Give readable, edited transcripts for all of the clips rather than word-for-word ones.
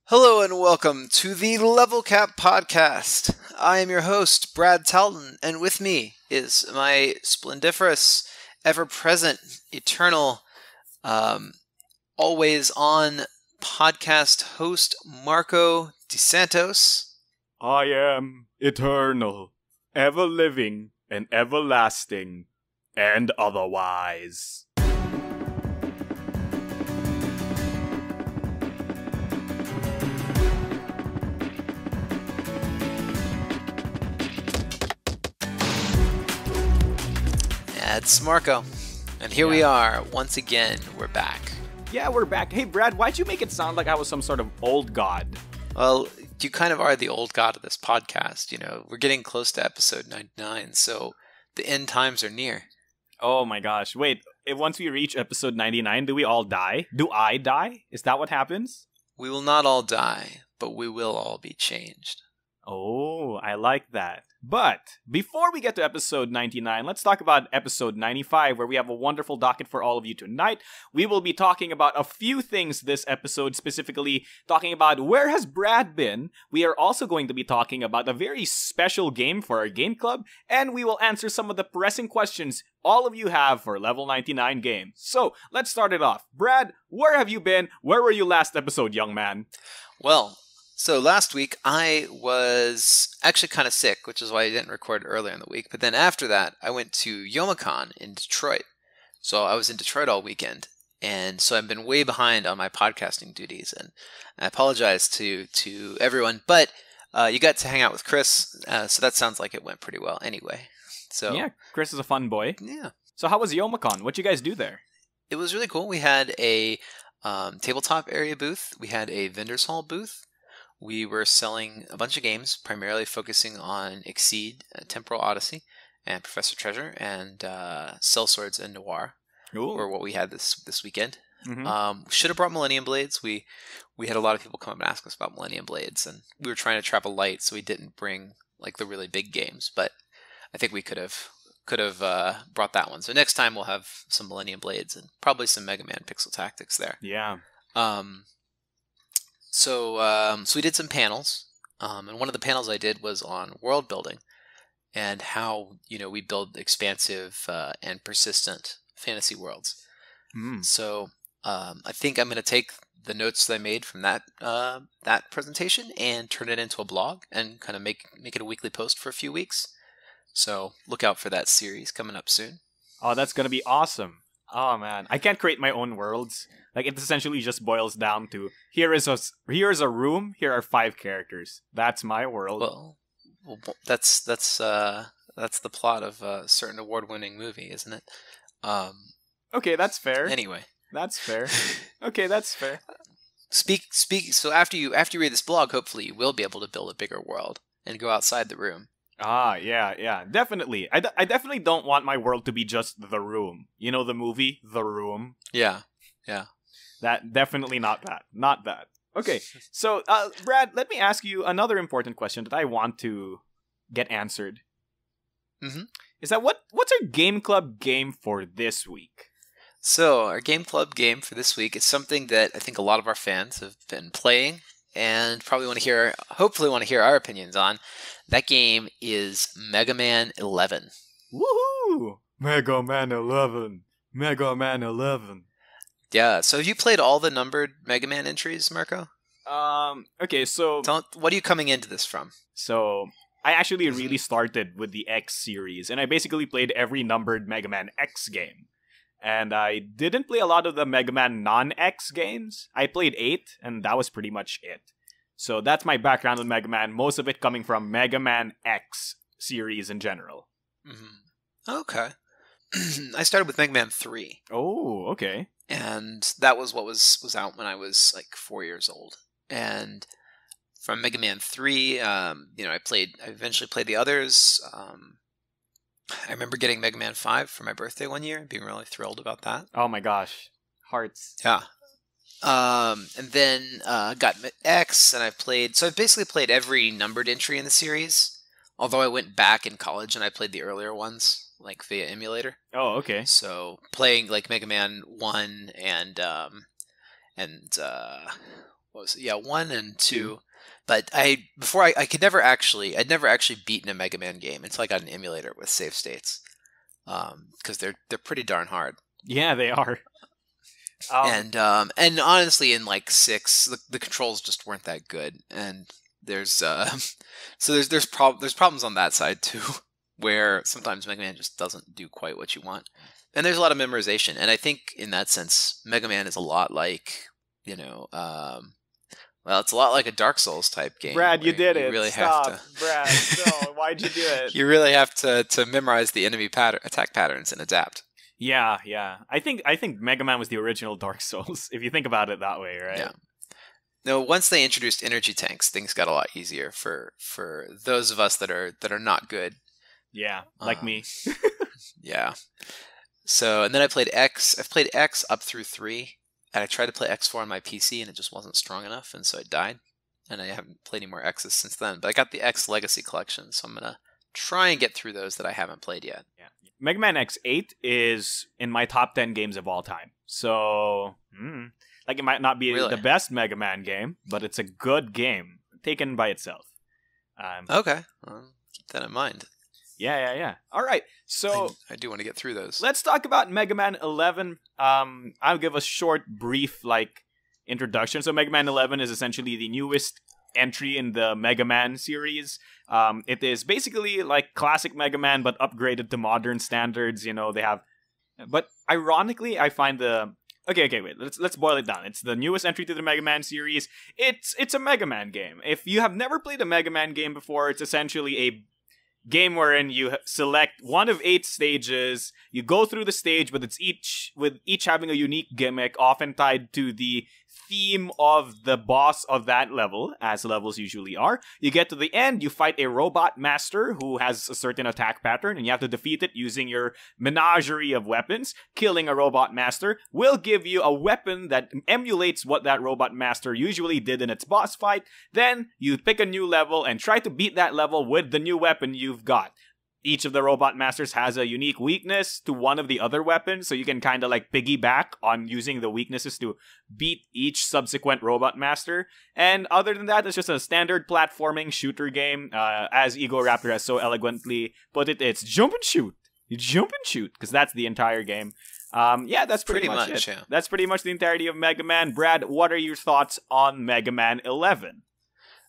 Hello and welcome to the Level Cap Podcast. I am your host, Brad Talton, and with me is my splendiferous, ever-present, eternal, always-on podcast host, Marco DeSantos. I am eternal, ever-living, and everlasting, and otherwise. It's Marco. And here we are, once again, we're back. Yeah, we're back. Hey, Brad, why'd you make it sound like I was some sort of old god? Well, you kind of are the old god of this podcast, you know. We're getting close to episode 99, so the end times are near. Oh my gosh, wait, once we reach episode 99, do we all die? Do I die? Is that what happens? We will not all die, but we will all be changed. Oh, I like that. But before we get to episode 99, let's talk about episode 95, where we have a wonderful docket for all of you tonight. We will be talking about a few things this episode, specifically talking about where has Brad been. We are also going to be talking about a very special game for our game club, and we will answer some of the pressing questions all of you have for level 99 games. So let's start it off. Brad, where have you been? Where were you last episode, young man? Well, so last week I was actually kind of sick, which is why I didn't record earlier in the week. But then after that, I went to Youmacon in Detroit. So I was in Detroit all weekend. And so I've been way behind on my podcasting duties. And I apologize to everyone. But you got to hang out with Chris. So that sounds like it went pretty well anyway. So yeah, Chris is a fun boy. Yeah. So how was Youmacon? What'd you guys do there? It was really cool. We had a tabletop area booth. We had a vendor's hall booth. We were selling a bunch of games, primarily focusing on Exceed, Temporal Odyssey, and Professor Treasure, and Cell Swords and Noir were what we had this weekend. Mm-hmm. We should have brought Millennium Blades. We had a lot of people come up and ask us about Millennium Blades, and we were trying to travel light, so we didn't bring like the really big games. But I think we could have brought that one. So next time we'll have some Millennium Blades and probably some Megaman Pixel Tactics there. Yeah. So we did some panels, and one of the panels I did was on world building and how, we build expansive and persistent fantasy worlds. So I think I'm going to take the notes that I made from that presentation and turn it into a blog and kind of make it a weekly post for a few weeks. So look out for that series coming up soon. Oh, that's going to be awesome. Oh man, I can't create my own worlds. Like, it essentially just boils down to here is a room. Here are 5 characters. That's my world. Well, that's the plot of a certain award-winning movie, isn't it? Okay, that's fair. Anyway, that's fair. Okay, that's fair. Speak. So after you read this blog, hopefully you will be able to build a bigger world and go outside the room. Ah, yeah, definitely. I definitely don't want my world to be just The Room. You know the movie, The Room? Yeah. That, definitely not that. Okay, so, Brad, let me ask you another important question that I want to get answered. Mm-hmm. Is that, what's our game club game for this week? So, our game club game for this week is something that I think a lot of our fans have been playing and probably hopefully want to hear our opinions on. That game is Megaman 11. Woohoo! Megaman 11. Yeah, so have you played all the numbered Megaman entries, Marco? Okay, so... What are you coming into this from? So, I actually really started with the X series, and I basically played every numbered Mega Man X game. And I didn't play a lot of the Mega Man non-X games. I played 8, and that was pretty much it. So that's my background with Mega Man, most of it coming from Mega Man X series in general. Mm-hmm. Okay. I started with Mega Man 3. Oh, okay. And that was what was out when I was like 4 years old. And from Mega Man 3, I eventually played the others. I remember getting Mega Man 5 for my birthday one year and being really thrilled about that. Oh my gosh. Hearts. Yeah. And then got X, and I've basically played every numbered entry in the series. Although I went back in college and I played the earlier ones, like via emulator. Oh, okay. So playing like Mega Man 1 and what was it? Yeah, 1 and 2. But I'd never actually beaten a Mega Man game until I got an emulator with save states. Because they're pretty darn hard. Yeah, they are. And honestly, in like 6, the controls just weren't that good, and there's problems on that side too, where sometimes Mega Man just doesn't do quite what you want, and there's a lot of memorization. And I think in that sense, Mega Man is a lot like it's a lot like a Dark Souls type game. Brad, you did it. Really Stop, have to, Brad. No, why'd you do it? You really have to memorize the enemy attack patterns and adapt. Yeah. I think Mega Man was the original Dark Souls, if you think about it that way, right? Yeah. No, once they introduced energy tanks, things got a lot easier for those of us that are not good. Yeah, like me. Yeah. So, and then I played X. I've played X up through 3, and I tried to play X4 on my PC, and it just wasn't strong enough, and so I died. And I haven't played any more X's since then. But I got the X Legacy Collection, so I'm gonna try and get through those that I haven't played yet. Yeah. Mega Man X8 is in my top 10 games of all time. So, it might not be the best Mega Man game, but it's a good game taken by itself. Okay, keep that in mind. Yeah. All right, so I do want to get through those. Let's talk about Mega Man 11. I'll give a short, brief introduction. So Mega Man 11 is essentially the newest entry in the Mega Man series. It is basically like classic Mega Man, but upgraded to modern standards. They have, but ironically, I find okay, wait. Let's boil it down. It's the newest entry to the Mega Man series. It's a Mega Man game. If you have never played a Mega Man game before, it's essentially a game wherein you select one of 8 stages. You go through the stage, but it's each having a unique gimmick, often tied to the theme of the boss of that level, as levels usually are. You get to the end, you fight a robot master who has a certain attack pattern, and you have to defeat it using your menagerie of weapons. Killing a robot master will give you a weapon that emulates what that robot master usually did in its boss fight. Then you pick a new level and try to beat that level with the new weapon you've got. Each of the robot masters has a unique weakness to one of the other weapons, so you can kind of piggyback on using the weaknesses to beat each subsequent robot master. And other than that, it's just a standard platforming shooter game. As Ego Raptor has so eloquently put it, it's jump and shoot. You jump and shoot, because that's the entire game. That's pretty much it. Yeah. That's pretty much the entirety of Mega Man. Brad, what are your thoughts on Mega Man 11?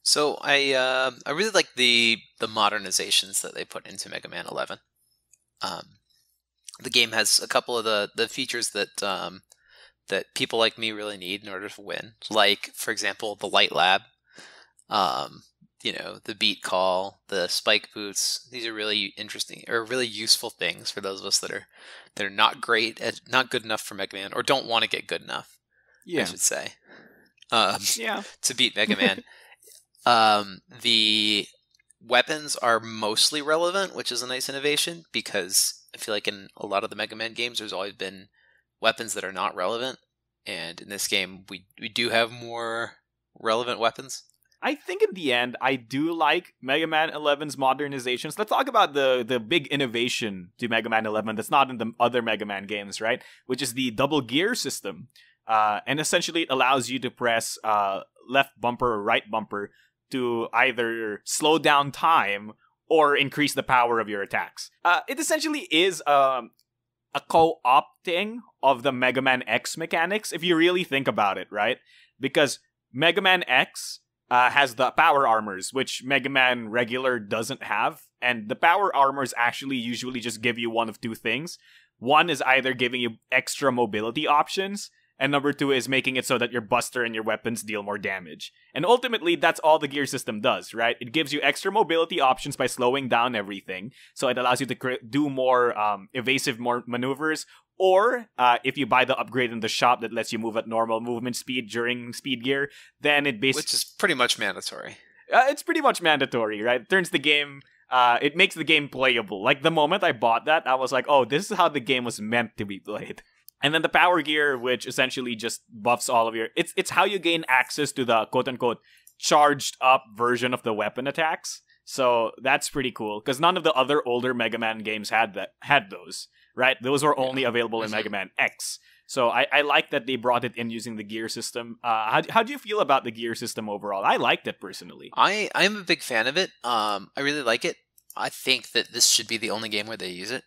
So I really like the modernizations that they put into Mega Man 11. The game has a couple of the features that people like me really need in order to win. Like, for example, the Light Lab, the beat call, the spike boots. These are really interesting or really useful things for those of us that are not good enough for Mega Man, or don't want to get good enough. Yeah. I should say. To beat Mega Man. The weapons are mostly relevant, which is a nice innovation, because I feel like in a lot of the Mega Man games, there's always been weapons that are not relevant, and in this game, we do have more relevant weapons. I think in the end, I do like Mega Man 11's modernizations. Let's talk about the big innovation to Mega Man 11 that's not in the other Mega Man games, right? Which is the double gear system. And essentially, it allows you to press left bumper or right bumper to either slow down time or increase the power of your attacks. It essentially is a co-opting of the Mega Man X mechanics, if you really think about it, right? Because Mega Man X has the power armors, which Mega Man regular doesn't have. And the power armors actually usually just give you one of 2 things. One is either giving you extra mobility options, and number 2 is making it so that your buster and your weapons deal more damage. And ultimately, that's all the gear system does, right? It gives you extra mobility options by slowing down everything. So it allows you to do more evasive maneuvers. Or if you buy the upgrade in the shop that lets you move at normal movement speed during speed gear, then it basically... Which is pretty much mandatory. It's pretty much mandatory, right? It turns the game... it makes the game playable. Like, the moment I bought that, I was like, oh, this is how the game was meant to be played. And then the power gear, which essentially just buffs all of your... It's how you gain access to the quote-unquote charged up version of the weapon attacks. So that's pretty cool, because none of the other older Mega Man games had those, right? Those were only available in Mega Man X. So I like that they brought it in using the gear system. How do you feel about the gear system overall? I liked it personally. I'm a big fan of it. I really like it. I think that this should be the only game where they use it.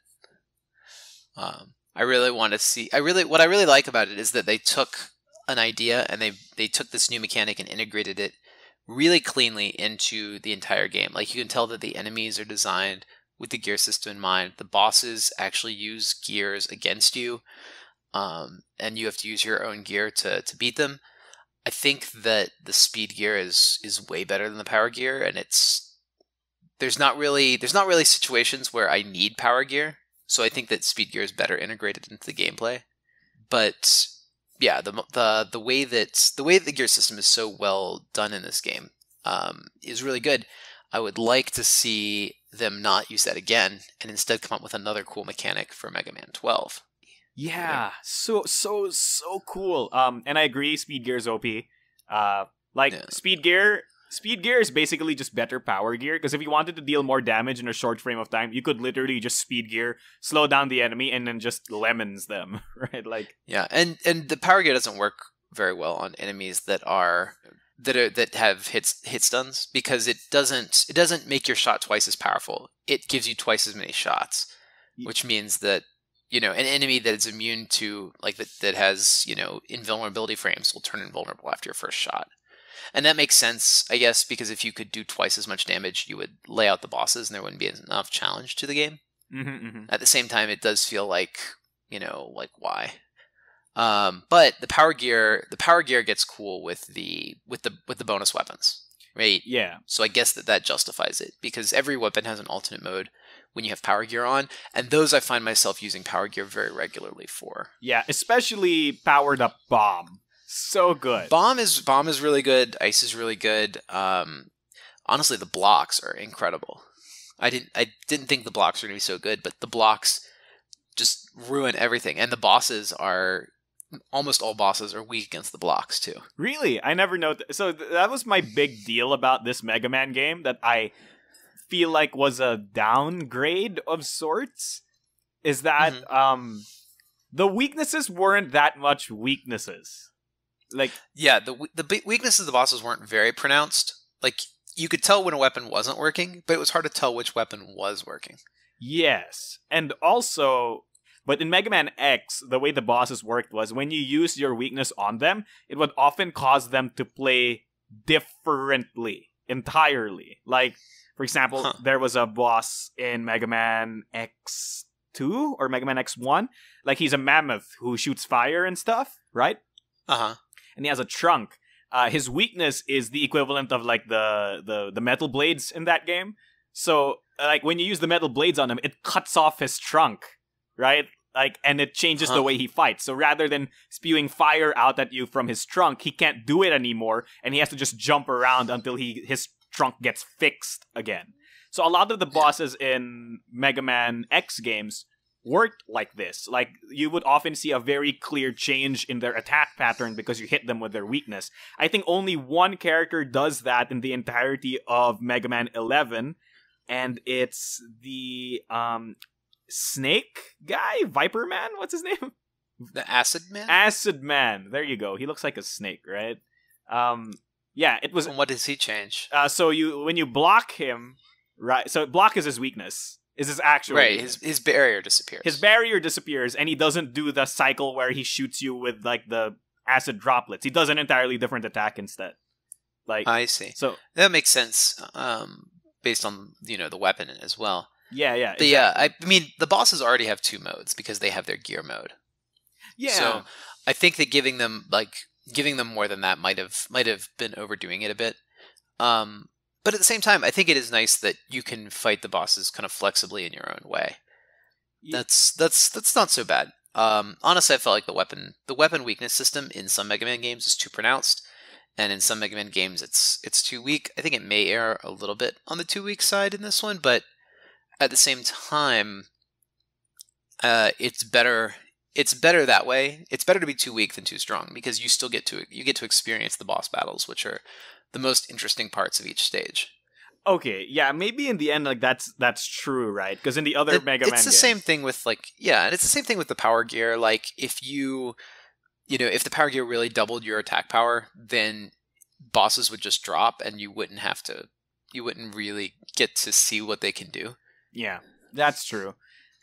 I really want to see. What I really like about it is that they took an idea and they took this new mechanic and integrated it really cleanly into the entire game. Like, you can tell that the enemies are designed with the gear system in mind. The bosses actually use gears against you, and you have to use your own gear to beat them. I think that the speed gear is way better than the power gear, and there's not really situations where I need power gear. So I think that speed gear is better integrated into the gameplay. But yeah, the way that the gear system is so well done in this game is really good. I would like to see them not use that again and instead come up with another cool mechanic for Mega Man 12. Yeah, so cool. And I agree, speed gear is OP. Speed gear is basically just better power gear, because if you wanted to deal more damage in a short frame of time, you could literally just speed gear, slow down the enemy, and then just lemons them, right? Like, yeah, and the power gear doesn't work very well on enemies that have hit stuns, because it doesn't make your shot twice as powerful. It gives you twice as many shots, which means that, an enemy that is immune to, like, that has, invulnerability frames will turn invulnerable after your first shot. And that makes sense, I guess, because if you could do twice as much damage, you would lay out the bosses and there wouldn't be enough challenge to the game. At the same time, it does feel like, why? But the power gear gets cool with the bonus weapons, right? Yeah. So I guess that justifies it, because every weapon has an alternate mode when you have power gear on, and those I find myself using power gear very regularly for. Yeah, especially powered up bomb. So good. Bomb is really good. Ice is really good. Honestly, the blocks are incredible. I didn't think the blocks were going to be so good, but the blocks just ruin everything. And the bosses almost all bosses are weak against the blocks too. Really? I never noticed. So that was my big deal about this Mega Man game, that I feel like was a downgrade of sorts, is that the weaknesses weren't that much weaknesses. Like, yeah, the weaknesses of the bosses weren't very pronounced. Like, you could tell when a weapon wasn't working, but it was hard to tell which weapon was working. Yes. And also, but in Mega Man X, the way the bosses worked was when you used your weakness on them, it would often cause them to play differently, entirely. Like, for example, there was a boss in Mega Man X2 or Mega Man X1. Like, he's a mammoth who shoots fire and stuff, right? Uh-huh. And he has a trunk. His weakness is the equivalent of, like, the metal blades in that game. So, like, when you use the metal blades on him, it cuts off his trunk, right? Like, and it changes the way he fights. So rather than spewing fire out at you from his trunk, he can't do it anymore, and he has to just jump around until his trunk gets fixed again. So a lot of the bosses in Mega Man X games worked like this. Like, you would often see a very clear change in their attack pattern because you hit them with their weakness. I think only one character does that in the entirety of Mega Man 11, and it's the snake guy? Viper Man? What's his name? The Acid Man? Acid Man. There you go. He looks like a snake, right? Yeah, it was... And what does he change? So when you block him, right? So block is his weakness. Is his actual weakness. His barrier disappears. His barrier disappears, and he doesn't do the cycle where he shoots you with, like, the acid droplets. He does an entirely different attack instead. Like, I see. So that makes sense, based on, the weapon as well. Yeah. But exactly. Yeah, I mean, the bosses already have 2 modes because they have their gear mode. Yeah. So I think that giving them more than that might have been overdoing it a bit. But at the same time, I think it is nice that you can fight the bosses kind of flexibly in your own way. Yeah. That's not so bad. Honestly, I felt like the weapon weakness system in some Mega Man games is too pronounced, and in some Mega Man games it's too weak. I think it may err a little bit on the too weak side in this one, but at the same time, it's better. It's better that way. It's better to be too weak than too strong, because you still get to experience the boss battles, which are the most interesting parts of each stage. Okay, yeah, maybe in the end, like that's true, right? Because in the other Mega Man it's the games, same thing with and it's the same thing with the power gear. Like if if the power gear really doubled your attack power, then bosses would just drop, and you wouldn't really get to see what they can do. yeah, that's true.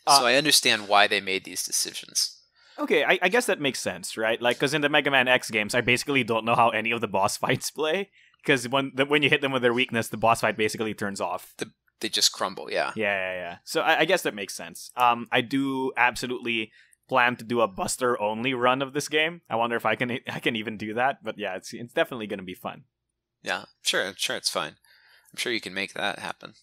So I understand why they made these decisions. Okay, I guess that makes sense, right? Like, because in the Mega Man X games, I basically don't know how any of the boss fights play. Because when you hit them with their weakness, the boss fight basically turns off. They just crumble, yeah. Yeah. So I guess that makes sense. I do absolutely plan to do a Buster only run of this game. I wonder if I can even do that. But yeah, it's definitely going to be fun. Yeah, sure, it's fine. I'm sure you can make that happen.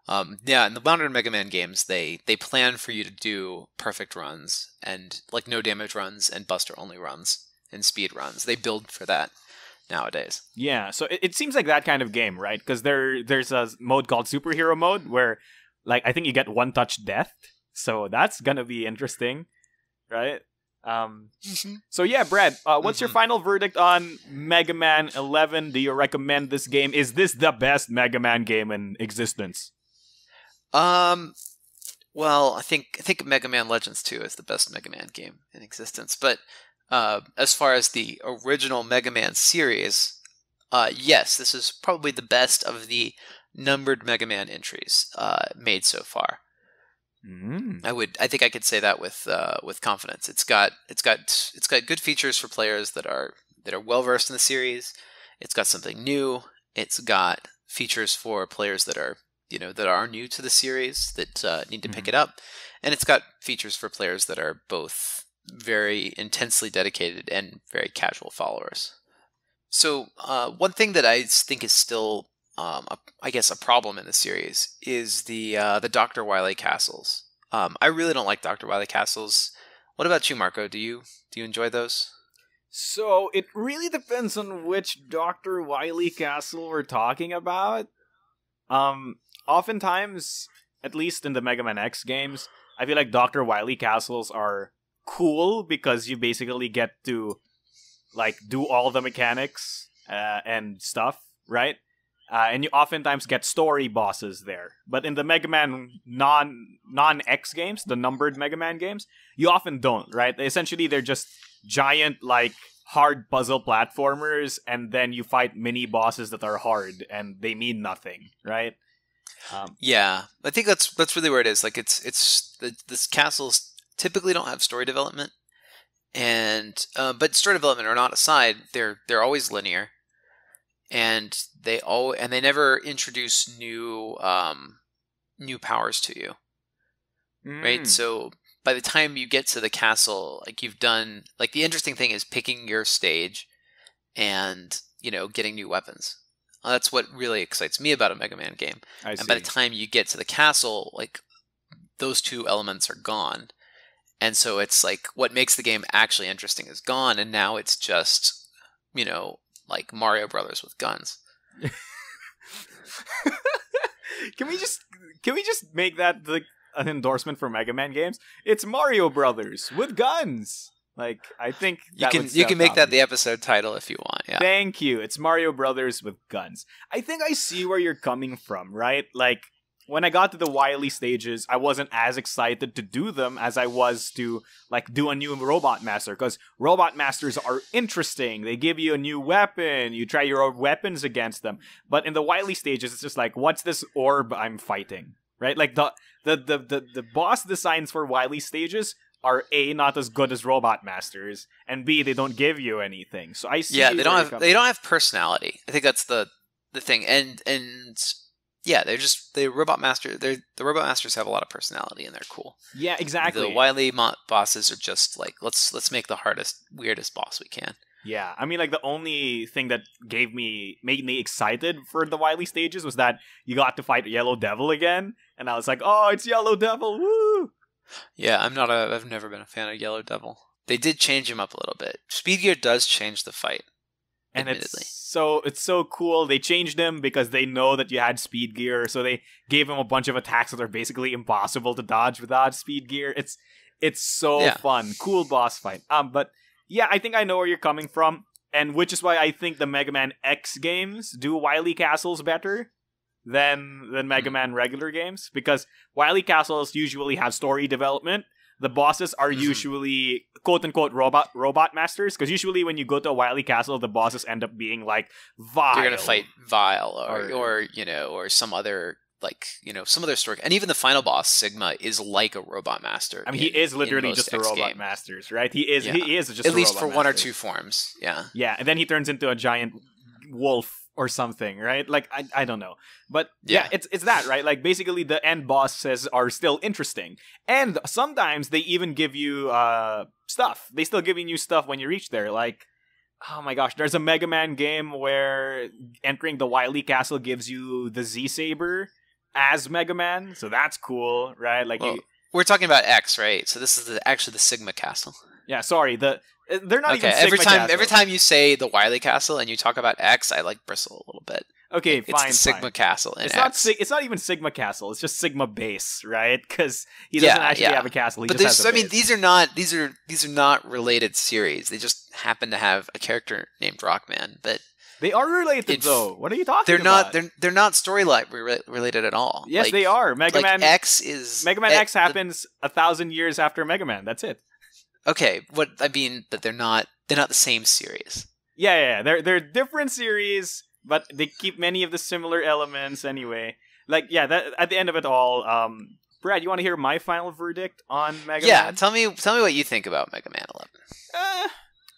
In the modern Mega Man games, they plan for you to do perfect runs and like no damage runs and Buster only runs and speed runs. They build for that nowadays. Yeah, so it seems like that kind of game, right? Because there's a mode called Superhero Mode where, like, I think you get one touch death. So that's gonna be interesting, right? So yeah, Brad, what's your final verdict on Mega Man 11? Do you recommend this game? Is this the best Mega Man game in existence? Well, I think Mega Man Legends 2 is the best Mega Man game in existence. But as far as the original Mega Man series, yes, this is probably the best of the numbered Mega Man entries made so far. I think I could say that with confidence. It's got good features for players that are well versed in the series. It's got something new. It's got features for players that are new to the series that need to pick it up, and it's got features for players that are both very intensely dedicated and very casual followers. So one thing that I think is still I guess a problem in the series is the Dr. Wily castles. I really don't like Dr. Wily castles. What about you, Marco? Do you enjoy those? So it really depends on which Dr. Wily castle we're talking about. Oftentimes, at least in the Mega Man X games, I feel like Dr. Wily castles are cool because you basically get to like do all the mechanics and stuff, right? And you oftentimes get story bosses there. But in the Mega Man non-X games, the numbered Mega Man games, you often don't, right? Essentially, they're just giant, like, hard puzzle platformers, and then you fight mini bosses that are hard, and they mean nothing, right? Yeah, I think that's really where it is. Like, this castles typically don't have story development, and but story development or not aside, they're always linear. And they never introduce new powers to you, right? So by the time you get to the castle, like you've done, like the interesting thing is picking your stage, and getting new weapons. That's what really excites me about a Mega Man game. And by the time you get to the castle, like those two elements are gone, and so it's like what makes the game actually interesting is gone, and now it's just like Mario Brothers with guns. Can we just make that an endorsement for Mega Man games? It's Mario Brothers with guns. Like, I think you can make that the episode title if you want. Yeah. Thank you. It's Mario Brothers with guns. I think I see where you're coming from, right? Like, when I got to the Wily stages, I wasn't as excited to do them as I was to, like, do a new Robot Master, because Robot Masters are interesting. They give you a new weapon. You try your own weapons against them. But in the Wily stages, it's just like, what's this orb I'm fighting? Right? Like, the boss designs for Wily stages are A, not as good as Robot Masters, and B, they don't give you anything. So I see. Yeah, they don't have personality. I think that's the thing. And yeah, the Robot Masters have a lot of personality and they're cool. Yeah, exactly. The Wily bosses are just like, let's make the hardest, weirdest boss we can. Yeah, I mean, like, the only thing that made me excited for the Wily stages was that you got to fight Yellow Devil again, and I was like, oh, it's Yellow Devil, woo! Yeah, I've never been a fan of Yellow Devil. They did change him up a little bit. Speed Gear does change the fight. And it's so cool. They changed him because they know that you had Speed Gear, so they gave him a bunch of attacks that are basically impossible to dodge without Speed Gear. It's so fun. Cool boss fight. But yeah, I think I know where you're coming from. and which is why I think the Mega Man X games do Wily Castles better than Mega Man regular games, because Wily Castles usually have story development. The bosses are usually quote-unquote robot masters, because usually when you go to a Wily Castle, the bosses end up being like Vile. You're going to fight Vile or some other, like, some other story. And even the final boss, Sigma, is like a robot master. I mean, he is literally just a robot masters, right? He is just at least for one or two forms. Yeah. Yeah, and then he turns into a giant wolf or something, right? Like, I don't know. But yeah, it's that, right? Like, basically the end bosses are still interesting. And sometimes they even give you stuff. They still giving you stuff when you reach there. Like, oh my gosh, there's a Mega Man game where entering the Wily Castle gives you the Z-Saber as Mega Man. So that's cool, right? Like, we're talking about X, right? So this is actually the Sigma Castle. Yeah, sorry. They're not even Sigma Castle. Every time you say the Wily Castle and you talk about X, I like bristle a little bit. Okay, fine. It's the Sigma Castle in X. It's not even Sigma Castle. It's just Sigma Base, right? Because he doesn't actually have a castle. He just has a base. These are not related series. They just happen to have a character named Rockman, but they are related though. What are you talking about? They're not storyline related at all. Yes, they are. Mega Man X happens 1,000 years after Mega Man. That's it. Okay, what I mean, but they're not the same series. Yeah. They're different series, but they keep many of the similar elements anyway. Like, yeah, that at the end of it all, Brad, you want to hear my final verdict on Mega Man? Yeah, tell me what you think about Mega Man 11.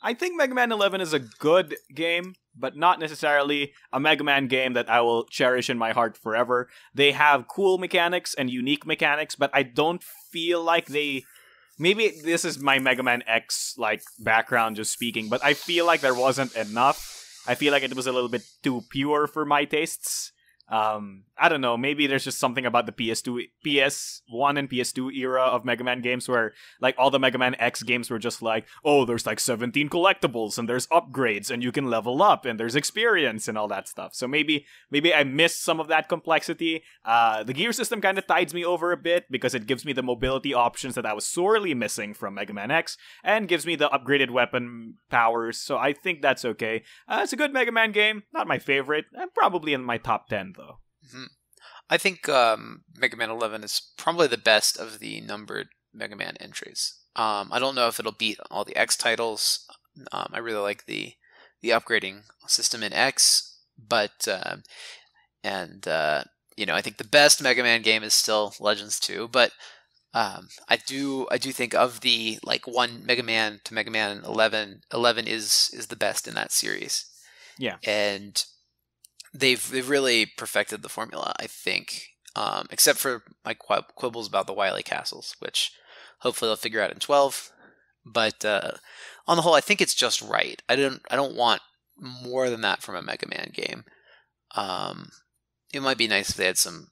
I think Mega Man 11 is a good game, but not necessarily a Mega Man game that I will cherish in my heart forever. They have cool mechanics and unique mechanics, but I don't feel like they... Maybe this is my Mega Man X like background just speaking, but I feel like there wasn't enough. I feel like it was a little bit too pure for my tastes. I don't know, maybe there's just something about the PS1 and PS2 era of Mega Man games where like all the Mega Man X games were just like, oh, there's like 17 collectibles and there's upgrades and you can level up and there's experience and all that stuff. So maybe I missed some of that complexity. The gear system kind of tides me over a bit because it gives me the mobility options that I was sorely missing from Mega Man X and gives me the upgraded weapon powers. So I think that's okay. It's a good Mega Man game, not my favorite, probably in my top 10 though. Mm-hmm. I think Mega Man 11 is probably the best of the numbered Mega Man entries. I don't know if it'll beat all the X titles. I really like the upgrading system in X, but I think the best Mega Man game is still Legends 2. But I do think of the like one Mega Man to Mega Man 11 is the best in that series. Yeah, and they've really perfected the formula, I think, except for my quibbles about the Wily Castles, which hopefully they'll figure out in 12. But on the whole, I think it's just right. I don't want more than that from a Mega Man game. It might be nice if they had some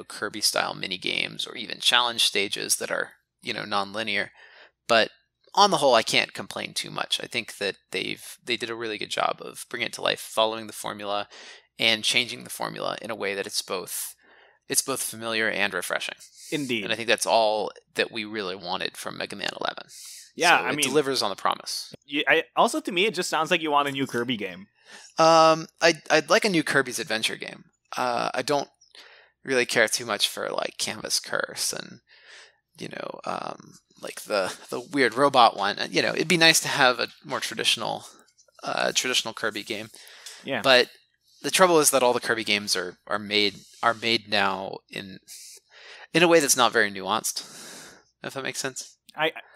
Kirby style mini games or even challenge stages that are non-linear. But on the whole, I can't complain too much. I think that they did a really good job of bringing it to life, following the formula, and changing the formula in a way that it's both familiar and refreshing. Indeed. And I think that's all that we really wanted from Mega Man 11. Yeah, so it delivers on the promise. Also, to me, it just sounds like you want a new Kirby game. I'd like a new Kirby's Adventure game. I don't really care too much for like Canvas Curse and like the weird robot one. It'd be nice to have a more traditional Kirby game. Yeah. But the trouble is that all the Kirby games are made now in a way that's not very nuanced. If that makes sense.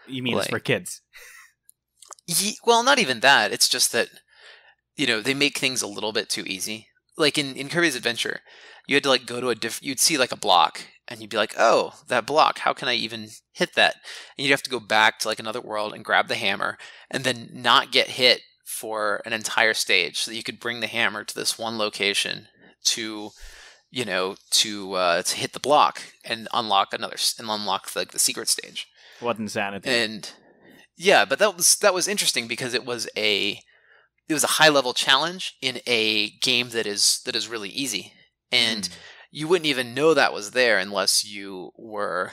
You mean it's for kids? Well, not even that. It's just that they make things a little bit too easy. Like in Kirby's Adventure, you had to like go to you'd see like a block. And you'd be like, oh, that block, how can I even hit that? And you'd have to go back to like another world and grab the hammer and then not get hit for an entire stage so that you could bring the hammer to this one location to hit the block and unlock like the secret stage. What insanity. And yeah, but that was interesting because it was a high level challenge in a game that is really easy. And you wouldn't even know that was there unless you were,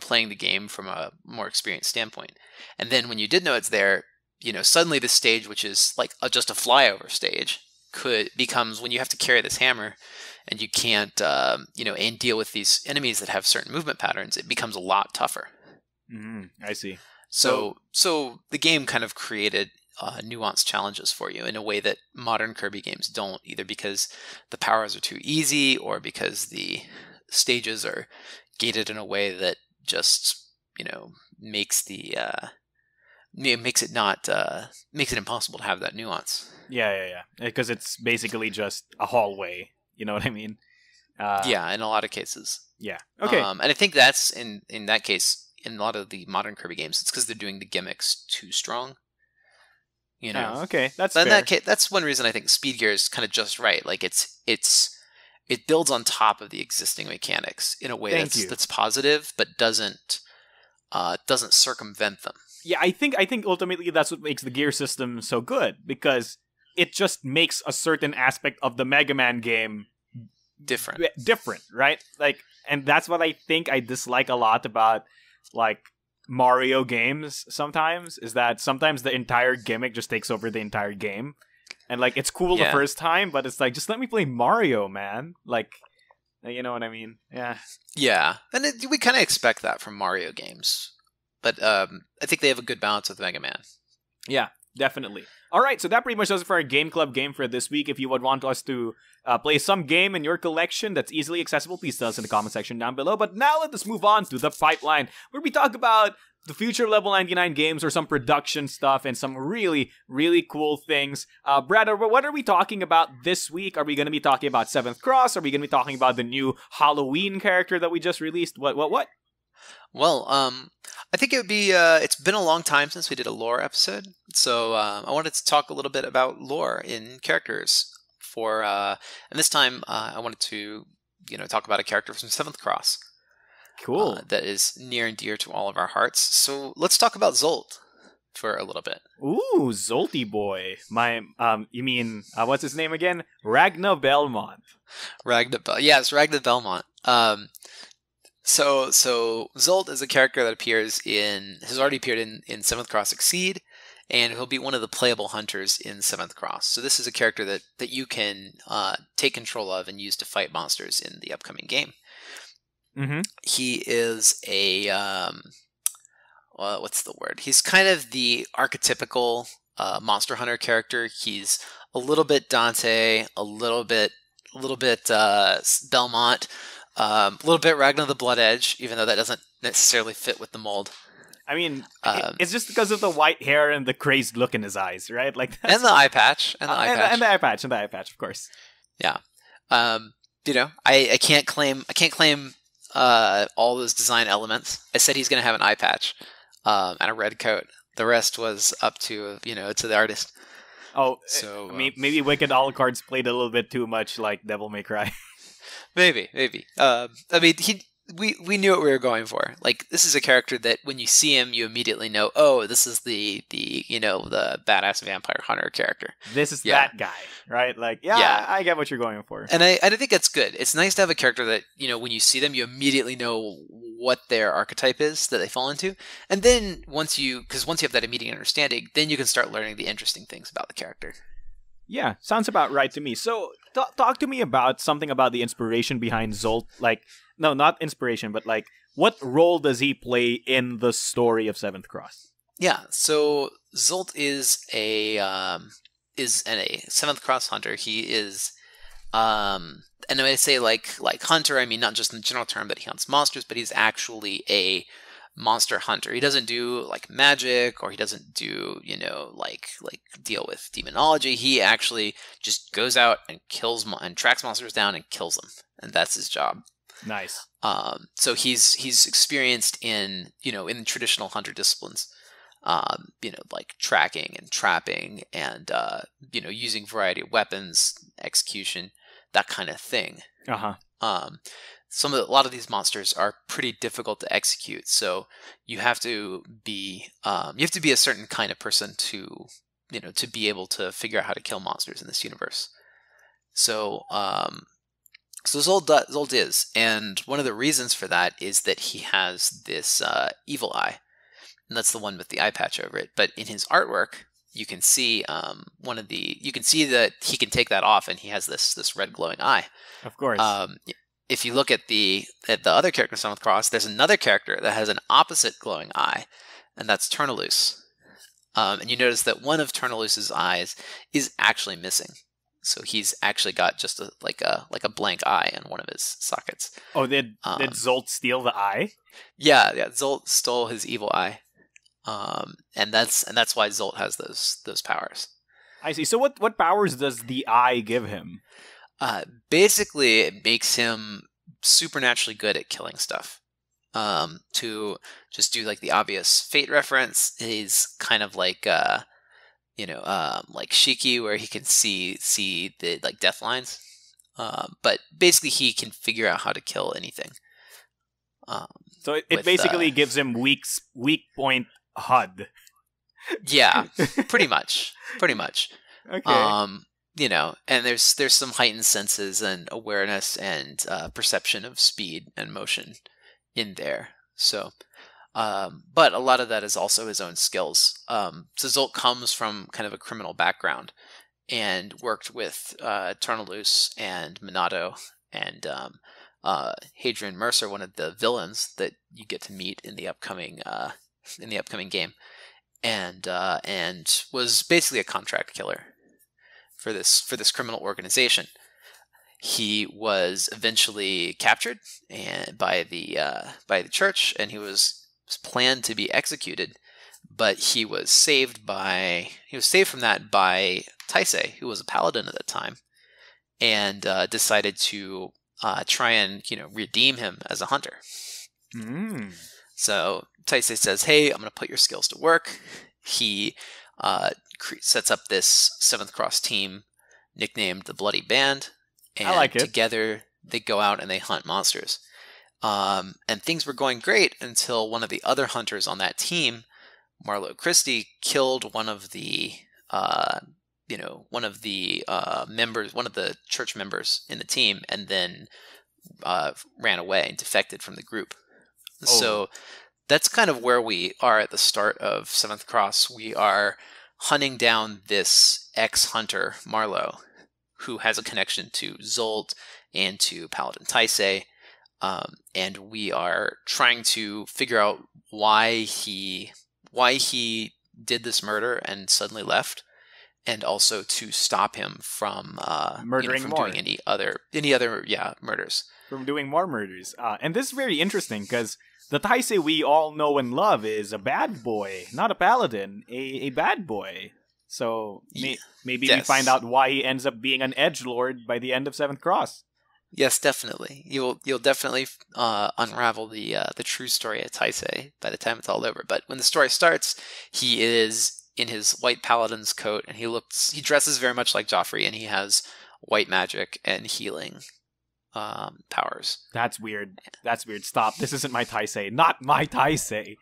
playing the game from a more experienced standpoint. And then when you did know it's there, suddenly the stage, which is like just a flyover stage, becomes when you have to carry this hammer and you can't, and deal with these enemies that have certain movement patterns, it becomes a lot tougher. I see. So the game kind of created nuanced challenges for you in a way that modern Kirby games don't, either because the powers are too easy or because the stages are gated in a way that just, makes makes it impossible to have that nuance. Yeah. Because it's basically just a hallway. You know what I mean? Yeah, in a lot of cases. Yeah. Okay. And I think that's in that case, in a lot of the modern Kirby games, it's because they're doing the gimmicks too strong. Okay, that's but in fair. that case, that's one reason I think Speed Gear is kind of just right. Like it builds on top of the existing mechanics in a way that's positive, but doesn't circumvent them. Yeah, I think ultimately that's what makes the gear system so good, because it just makes a certain aspect of the Mega Man game different, right? Like, and that's what I think I dislike a lot about like Mario games sometimes, is that sometimes the entire gimmick just takes over the entire game. And like, it's cool the first time, but it's like, just let me play Mario, man. Like, you know what I mean? Yeah. Yeah. And we kind of expect that from Mario games. But I think they have a good balance with Mega Man. Yeah, definitely. All right, so that pretty much does it for our Game Club game for this week. If you would want us to play some game in your collection that's easily accessible, please tell us in the comment section down below. But now let us move on to the pipeline, where we talk about the future Level 99 games, or some production stuff and some really, really cool things. Brad, what are we talking about this week? Are we going to be talking about 7th Cross? Are we going to be talking about the new Halloween character that we just released? What? Well, I think it would be, it's been a long time since we did a lore episode, so I wanted to talk a little bit about lore in characters and this time I wanted to, talk about a character from 7th Cross. Cool. That is near and dear to all of our hearts. So let's talk about Zsolt for a little bit. Ooh, Zolty boy. You mean, what's his name again? Ragna Belmont. Yes, Ragna Belmont. So Zsolt is a character that has already appeared in 7th Cross Exceed, and he'll be one of the playable hunters in 7th Cross. So this is a character that you can take control of and use to fight monsters in the upcoming game. Mm-hmm. He is what's the word? He's kind of the archetypical monster hunter character. He's a little bit Dante, a little bit Belmont, a little bit Ragna the Blood Edge, even though that doesn't necessarily fit with the mold. I mean, it's just because of the white hair and the crazy look in his eyes, right? Like, and the eye patch, and the eye patch, of course. Yeah. I can't claim all those design elements. I said he's going to have an eye patch and a red coat. The rest was up to to the artist. Oh, so maybe Wicked Alucard's played a little bit too much like Devil May Cry. Maybe. I mean, we knew what we were going for. Like, this is a character that when you see him, you immediately know, oh, this is the badass vampire hunter character. This is that guy, right? Like, yeah, I get what you're going for. And I think that's good. It's nice to have a character that, when you see them, you immediately know what their archetype is that they fall into. And then once you have that immediate understanding, then you can start learning the interesting things about the character. Yeah, sounds about right to me. So, talk to me about something about the inspiration behind Zsolt. Like, no, not inspiration, but like, what role does he play in the story of 7th Cross? Yeah, so Zsolt is a 7th Cross hunter. He is, and when I say like hunter, I mean not just in the general term that he hunts monsters, but he's actually a monster hunter. He doesn't do like magic, or he doesn't do like deal with demonology. He actually just goes out and tracks monsters down and kills them, and that's his job. Nice. So he's experienced in in traditional hunter disciplines, like tracking and trapping and using variety of weapons, execution, that kind of thing. Uh-huh. A lot of these monsters are pretty difficult to execute, so you have to be a certain kind of person to be able to figure out how to kill monsters in this universe. So Zsolt is, and one of the reasons for that is that he has this evil eye, and that's the one with the eye patch over it. But in his artwork, you can see you can see that he can take that off, and he has this red glowing eye. Of course. If you look at the other character, Son of Cross, there's another character that has an opposite glowing eye, and that's Turnaloose. And you notice that one of Turnaloose's eyes is actually missing. So he's actually got just like a blank eye in one of his sockets. Oh, did Zsolt steal the eye? Yeah, Zsolt stole his evil eye, and that's why Zsolt has those powers. I see. So what powers does the eye give him? Basically, it makes him supernaturally good at killing stuff. To just do like the obvious Fate reference, he's kind of like like Shiki, where he can see the like death lines. But basically, he can figure out how to kill anything. So it basically gives him weak point HUD. Yeah, pretty much. Okay. And there's some heightened senses and awareness and perception of speed and motion in there. So, but a lot of that is also his own skills. So Zsolt comes from kind of a criminal background and worked with Turnaloose and Minato and Hadrian Mercer, one of the villains that you get to meet in the upcoming game, and was basically a contract killer for this criminal organization. He was eventually captured by the church, and he was planned to be executed. But he was saved from that by Taisei, who was a paladin at the time, and decided to try and redeem him as a hunter. Mm. So Taisei says, "Hey, I'm going to put your skills to work." He sets up this 7th Cross team nicknamed the Bloody Band, and I like it. Together they go out and they hunt monsters. And things were going great until one of the other hunters on that team, Marlo Christie, killed one of the members, one of the church members in the team, and then ran away and defected from the group. Oh. So that's kind of where we are at the start of 7th Cross. We are hunting down this ex-hunter, Marlo, who has a connection to Zsolt and to Paladin Taisei, and we are trying to figure out why he did this murder and suddenly left, and also to stop him from murdering more. Doing any other murders. From doing more murders. And this is very interesting because the Taisei we all know and love is a bad boy, not a paladin, a bad boy. So maybe we find out why he ends up being an edgelord by the end of 7th Cross. Yes, definitely. You'll definitely unravel the true story of Taisei by the time it's all over. But when the story starts, he is in his white paladin's coat, and he dresses very much like Joffrey, and he has white magic and healing powers. That's weird. Stop. This isn't my Taisei. Not my Taisei.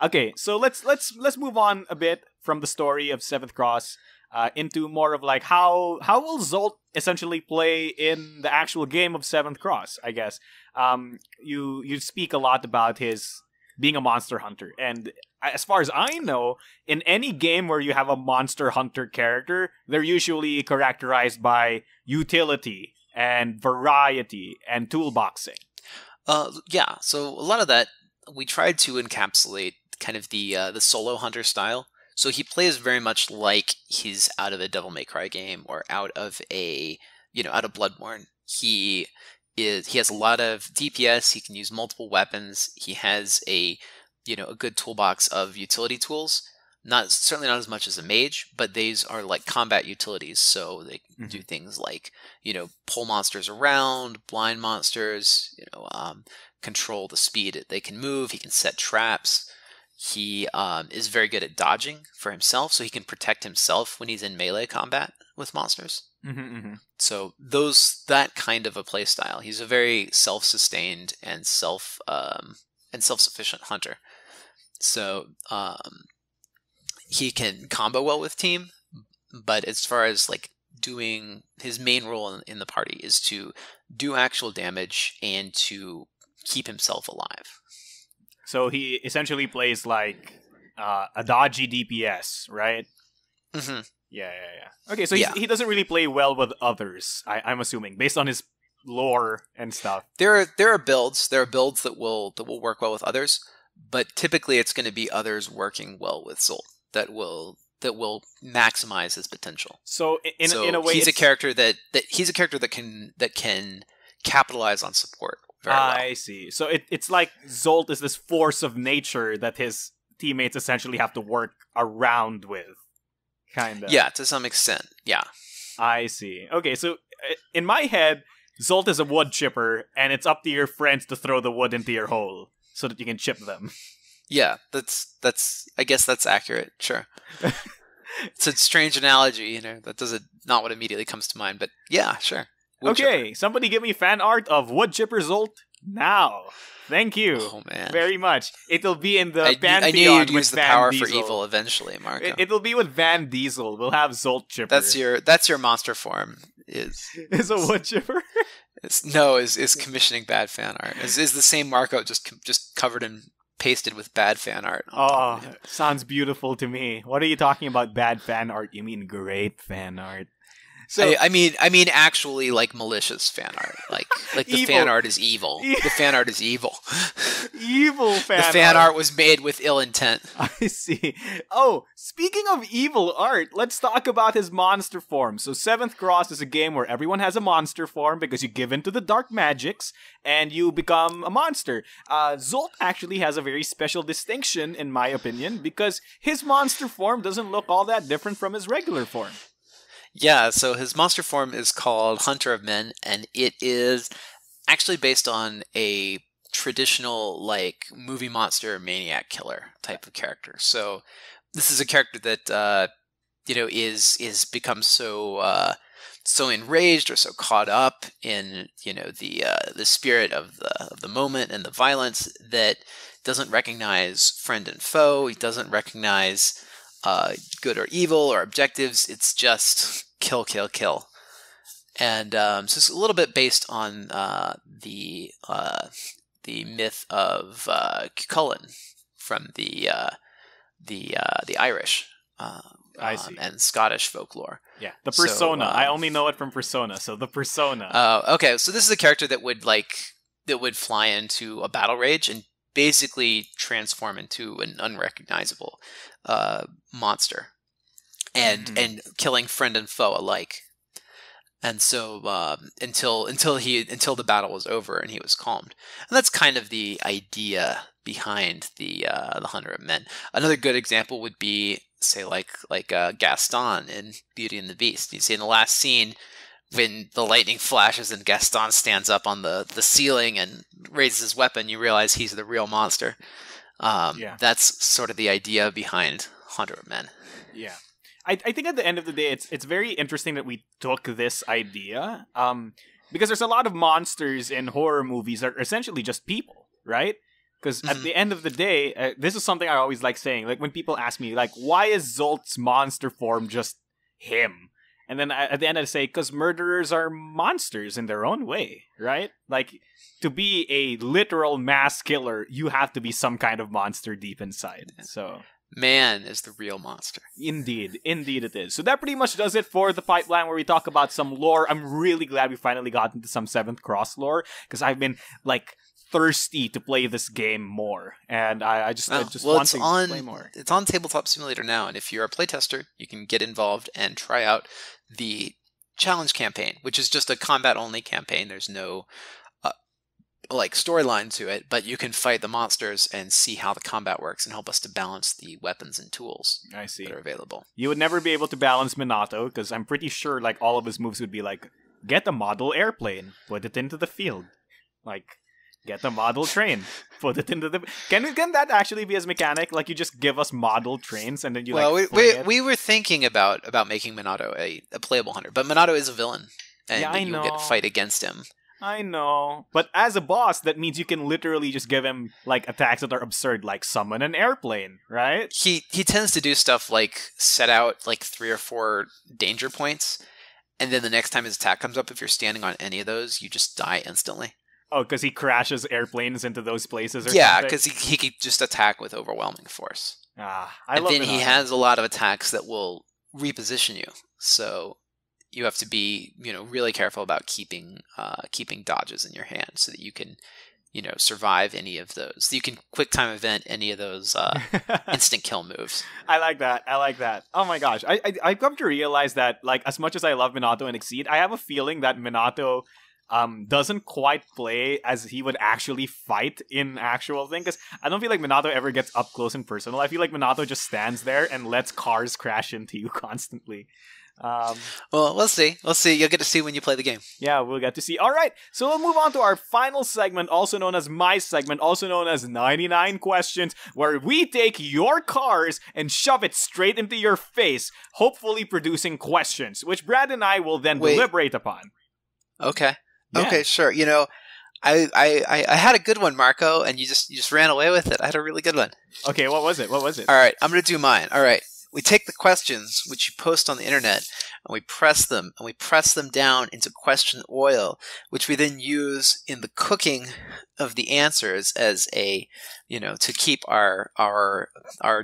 Okay, so let's move on a bit from the story of 7th Cross into more of like how will Zsolt essentially play in the actual game of 7th Cross, I guess. You speak a lot about his being a monster hunter, and as far as I know, in any game where you have a monster hunter character, they're usually characterized by utility and variety and toolboxing. Yeah, so a lot of that we tried to encapsulate kind of the solo hunter style. So he plays very much like he's out of a Devil May Cry game or out of Bloodborne. He has a lot of DPS. He can use multiple weapons. He has a good toolbox of utility tools. Certainly not as much as a mage, but these are like combat utilities. So they can do things like pull monsters around, blind monsters, control the speed they can move. He can set traps. He is very good at dodging for himself, so he can protect himself when he's in melee combat with monsters. So that kind of a play style. He's a very self-sustained and self-sufficient hunter. So he can combo well with team, but as far as like doing his main role in the party is to do actual damage and to keep himself alive. So he essentially plays like a dodgy DPS, right? Mm-hmm. Yeah. Okay, so he doesn't really play well with others, I'm assuming, based on his lore and stuff. There are builds that will work well with others, but typically it's going to be others working well with Zsolt that will maximize his potential. So in a way, he's a character that can capitalize on support very well. I see. So it's like Zsolt is this force of nature that his teammates essentially have to work around with, kind of. Yeah, to some extent. Yeah. I see. Okay, so in my head, Zsolt is a wood chipper, and it's up to your friends to throw the wood into your hole so that you can chip them. Yeah, that's. I guess that's accurate. Sure. It's a strange analogy, that doesn't not what immediately comes to mind, but yeah, sure. Wood okay, chipper. Somebody give me fan art of wood chipper Zsolt now. Thank you very much. It'll be in the Pantheon. I knew you'd use the power Diesel. for evil eventually, Marco. It'll be with Van Diesel. We'll have Zsolt chipper. That's your monster form. Is a wood chipper? is commissioning bad fan art. Is the same Marco just covered and pasted with bad fan art. Oh, sounds beautiful to me. What are you talking about bad fan art? You mean great fan art? So I mean actually like malicious fan art. Like the fan art is evil. The fan art is evil. Evil fan art. The fan art was made with ill intent. I see. Oh, speaking of evil art, let's talk about his monster form. So Seventh Cross is a game where everyone has a monster form because you give in to the dark magics and you become a monster. Zsolt actually has a very special distinction, in my opinion, because his monster form doesn't look all that different from his regular form. Yeah, so his monster form is called Hunter of Men, and it is actually based on a traditional, like, movie monster maniac killer type of character. So this is a character that is become so enraged or so caught up in the spirit of the moment and the violence that doesn't recognize friend and foe. He doesn't recognize good or evil or objectives. It's just kill, kill, kill. And so it's a little bit based on the myth of Cuchulainn from the Irish I see. and Scottish folklore. Yeah, the persona. I only know it from Persona, so the persona. Okay, so this is a character that would fly into a battle rage and basically transform into an unrecognizable monster, and killing friend and foe alike. And so until the battle was over and he was calmed, and that's kind of the idea behind the Hunter of Men. Another good example would be, say, like Gaston in Beauty and the Beast. You see in the last scene, when the lightning flashes and Gaston stands up on the ceiling and raises his weapon, you realize he's the real monster. That's sort of the idea behind Hunter of Men. Yeah. I think at the end of the day, it's very interesting that we took this idea, because there's a lot of monsters in horror movies that are essentially just people, right? Because at the end of the day, this is something I always like saying. Like when people ask me, like, why is Zolt's monster form just him? And then at the end I say, because murderers are monsters in their own way, right? Like, to be a literal mass killer, you have to be some kind of monster deep inside. So man is the real monster. Indeed it is. So that pretty much does it for the pipeline where we talk about some lore. I'm really glad we finally got into some Seventh Cross lore, because I've been, like, thirsty to play this game more, and I just want to play more. It's on Tabletop Simulator now, and if you're a playtester, you can get involved and try out the challenge campaign, which is just a combat-only campaign. There's no storyline to it, but you can fight the monsters and see how the combat works and help us to balance the weapons and tools I see. that are available. You would never be able to balance Minato, because I'm pretty sure like all of his moves would be like, get a model airplane, put it into the field. Like, get a model train, put it into the... Can that actually be his mechanic? Like, you just give us model trains and then you we were thinking about making Minato a playable hunter, but Minato is a villain, and you get to fight against him. I know, but as a boss, that means you can literally just give him like attacks that are absurd, like summon an airplane, right? He tends to do stuff like set out like 3 or 4 danger points, and then the next time his attack comes up, if you're standing on any of those, you just die instantly. Oh, because he crashes airplanes into those places or Yeah, something? because he could just attack with overwhelming force. I And love then he Minato. has a lot of attacks that will reposition you. So you have to be, really careful about keeping dodges in your hand so that you can, survive any of those. So you can quick time event any of those instant kill moves. I like that. Oh my gosh. I've come to realize that, like, as much as I love Minato and Exceed, I have a feeling that Minato doesn't quite play as he would actually fight in actual thing, because I don't feel like Minato ever gets up close and personal. I feel like Minato just stands there and lets cars crash into you constantly. Well, we'll see. You'll get to see when you play the game. Yeah, we'll get to see. All right, so we'll move on to our final segment, also known as my segment, also known as 99 Questions, where we take your cars and shove it straight into your face, hopefully producing questions, which Brad and I will then deliberate upon. Okay. Yeah. Okay, sure. I had a good one, Marco, and you just ran away with it. I had a really good one. Okay, what was it? All right, I'm going to do mine. All right. We take the questions which you post on the internet and we press them down into question oil, which we then use in the cooking of the answers as a, to keep our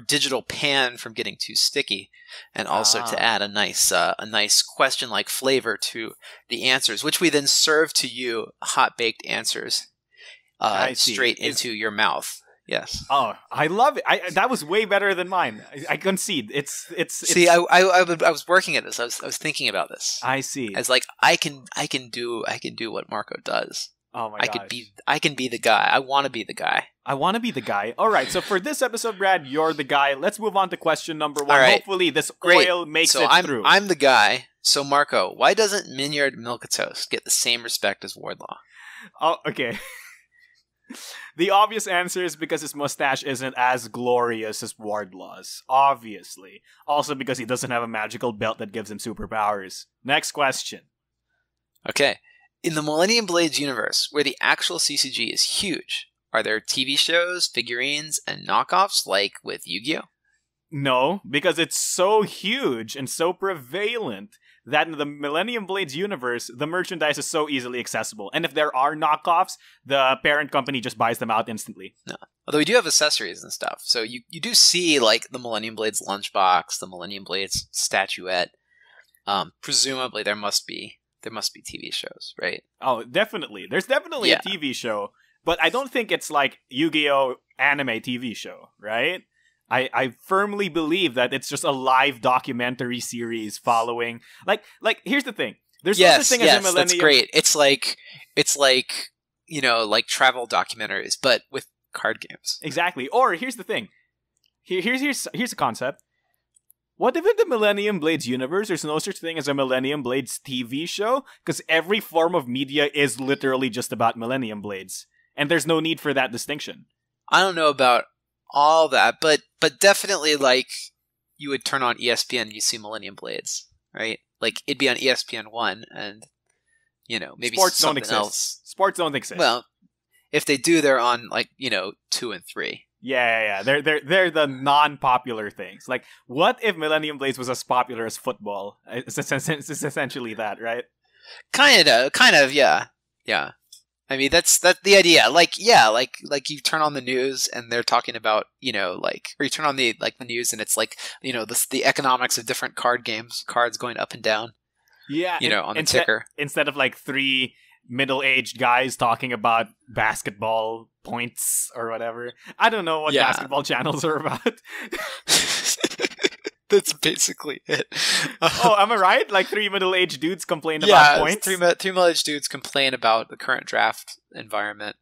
digital pan from getting too sticky, and also to add a nice question-like flavor to the answers, which we then serve to you hot-baked answers straight into your mouth. Yes. Oh, I love it. That was way better than mine. I concede. It's. See, I was working at this. I was thinking about this. I see. As like I can do what Marco does. Oh my gosh. I can be the guy. I want to be the guy. I want to be the guy. All right. So for this episode, Brad, you're the guy. Let's move on to question number 1. Right. Hopefully this oil makes it through. I'm the guy. So Marco, why doesn't Minyard Milquetoast get the same respect as Wardlaw? Oh, okay. The obvious answer is because his mustache isn't as glorious as Wardlaw's. Obviously. Also because he doesn't have a magical belt that gives him superpowers. Next question. Okay. In the Millennium Blades universe, where the actual CCG is huge, are there TV shows, figurines, and knockoffs like with Yu-Gi-Oh? No, because it's so huge and so prevalent that in the Millennium Blades universe, the merchandise is so easily accessible. And if there are knockoffs, the parent company just buys them out instantly. No. Although we do have accessories and stuff. So you do see like the Millennium Blades lunchbox, the Millennium Blades statuette. Presumably there must be TV shows, right? Oh, definitely. There's definitely a TV show, but I don't think it's like Yu-Gi-Oh! Anime TV show, right? I firmly believe that it's just a live documentary series following like here's the thing. There's no such thing as a Millennium. That's great. It's like like travel documentaries, but with card games. Exactly. Or here's the thing. Here's a concept. What if in the Millennium Blades universe there's no such thing as a Millennium Blades TV show? Because every form of media is literally just about Millennium Blades. And there's no need for that distinction. I don't know about all that, but definitely like you would turn on ESPN and you see Millennium Blades, right? Like it'd be on ESPN1 and maybe sports something don't exist. else. Sports don't exist. Well, if they do, they're on like 2 and 3. Yeah. They're the non-popular things. Like, what if Millennium Blades was as popular as football? It's essentially that, right? Kind of, yeah. I mean, that's the idea. Like you turn on the news and they're talking about, or you turn on the news and it's like, the economics of different cards going up and down. Yeah. On the ticker. Instead of like 3 middle-aged guys talking about basketball points or whatever. I don't know what basketball channels are about. That's basically it. Oh, am I right? Like 3 middle-aged dudes complain about points? Three middle-aged dudes complain about the current draft environment.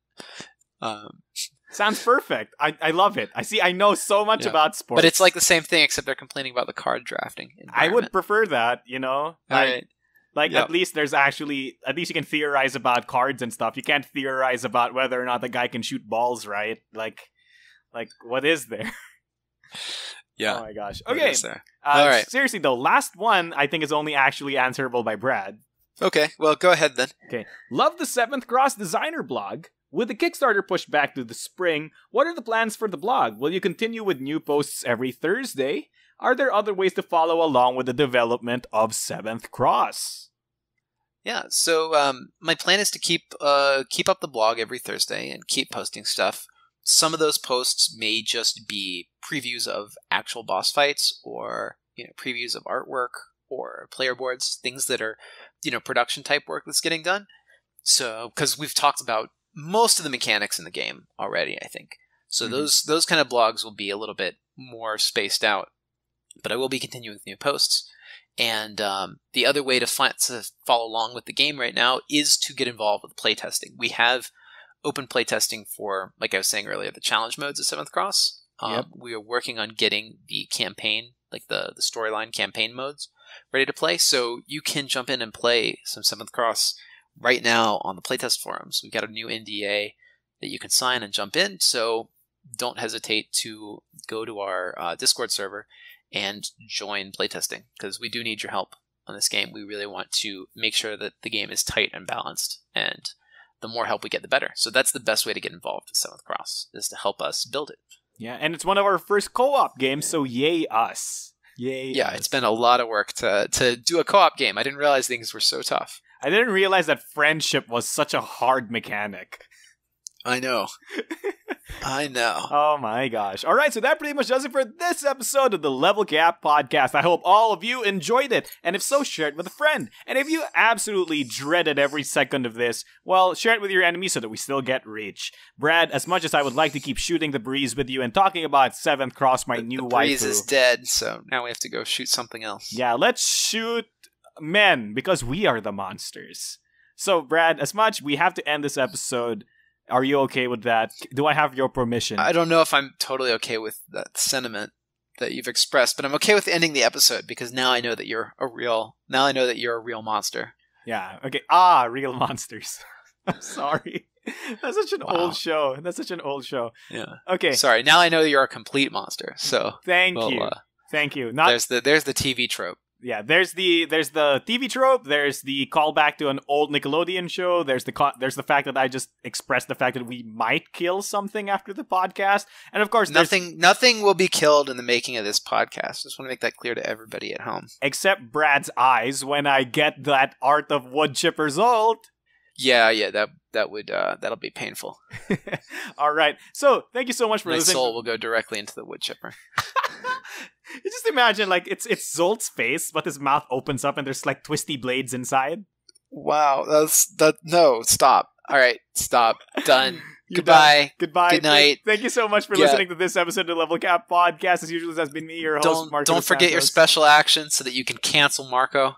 Sounds perfect. I love it. I know so much about sports. But it's like the same thing, except they're complaining about the card drafting environment. I would prefer that, All right. Like, at least you can theorize about cards and stuff. You can't theorize about whether or not the guy can shoot balls right. Like what is there? Yeah. Oh my gosh. Okay. All right. Seriously though, last one I think is only actually answerable by Brad. Okay. Well, go ahead then. Okay. Love the 7th Cross Designer blog. With the Kickstarter pushed back to the spring, what are the plans for the blog? Will you continue with new posts every Thursday? Are there other ways to follow along with the development of 7th Cross? Yeah, so my plan is to keep up the blog every Thursday and keep posting stuff. Some of those posts may just be previews of actual boss fights, or previews of artwork or player boards, things that are production type work that's getting done. So because we've talked about most of the mechanics in the game already, I think. So those kind of blogs will be a little bit more spaced out, but I will be continuing with new posts. And the other way to follow along with the game right now is to get involved with playtesting. We have open playtesting for, like I was saying earlier, the challenge modes of 7th Cross. Yep. We are working on getting the campaign, like the storyline campaign modes, ready to play. So you can jump in and play some 7th Cross right now on the playtest forums. We've got a new NDA that you can sign and jump in. So don't hesitate to go to our Discord server and join playtesting, because we do need your help on this game. We really want to make sure that the game is tight and balanced, and the more help we get, the better. So that's the best way to get involved with 7th Cross, is to help us build it. Yeah, and it's one of our first co-op games, so yay us. Yay. Yeah, us. It's been a lot of work to do a co-op game. I didn't realize things were so tough. I didn't realize that friendship was such a hard mechanic. I know. I know. Oh my gosh. All right, so that pretty much does it for this episode of the Level Cap Podcast. I hope all of you enjoyed it, and if so, share it with a friend. And if you absolutely dreaded every second of this, well, share it with your enemies so that we still get reach. Brad, as much as I would like to keep shooting the breeze with you and talking about 7th Cross, my new waifu. The breeze is dead, so now we have to go shoot something else. Yeah, let's shoot men, because we are the monsters. So, Brad, as much we have to end this episode. Are you okay with that? Do I have your permission? I don't know if I'm totally okay with that sentiment that you've expressed, but I'm okay with ending the episode, because now I know that you're a real monster. Yeah. Okay. Real monsters. I'm sorry. That's such an old show. Yeah. Okay. Sorry. Now I know that you're a complete monster. So thank you. Thank you. There's the TV trope. Yeah, there's the TV trope. There's the callback to an old Nickelodeon show. There's the fact that I just expressed the fact that we might kill something after the podcast, and of course, nothing will be killed in the making of this podcast. Just want to make that clear to everybody at home, except Brad's eyes when I get that art of wood chipper Zsolt. Yeah, that'll be painful. All right, so thank you so much for listening. My soul will go directly into the wood chipper. You just imagine, like, it's Zolt's face, but his mouth opens up and there's like twisty blades inside. Wow, no, stop. All right, stop. Done. Goodbye. Goodbye. Good night. Thank you so much for listening to this episode of the Level Cap Podcast. As usual, this has been me, your host, Marco. Don't forget your special action so that you can cancel Marco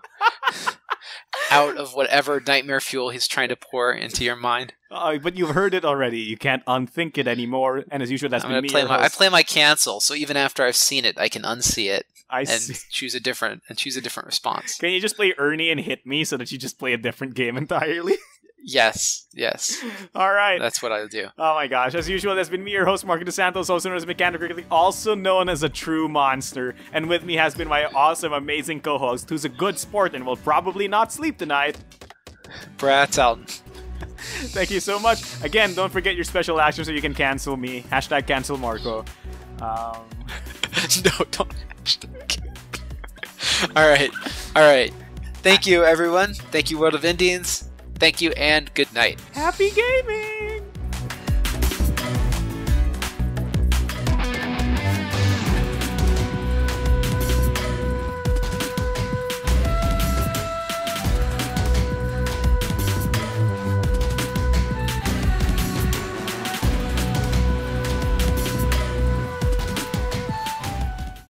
out of whatever nightmare fuel he's trying to pour into your mind. But you've heard it already. You can't unthink it anymore. And as usual, that's been me, your host. I play my cancel, so even after I've seen it, I can unsee it and choose a different response. Can you just play Ernie and hit me so that you just play a different game entirely? Yes. All right. That's what I'll do. Oh my gosh. As usual, that's been me, your host, Marco DeSantos, also known as Mechanic Cricket, also known as a true monster. And with me has been my awesome, amazing co-host, who's a good sport and will probably not sleep tonight, Brad's out. Thank you so much. Again, don't forget your special action so you can cancel me. #cancel Marco. No, don't. All right. Thank you, everyone. Thank you, World of Indians. Thank you, and good night. Happy gaming!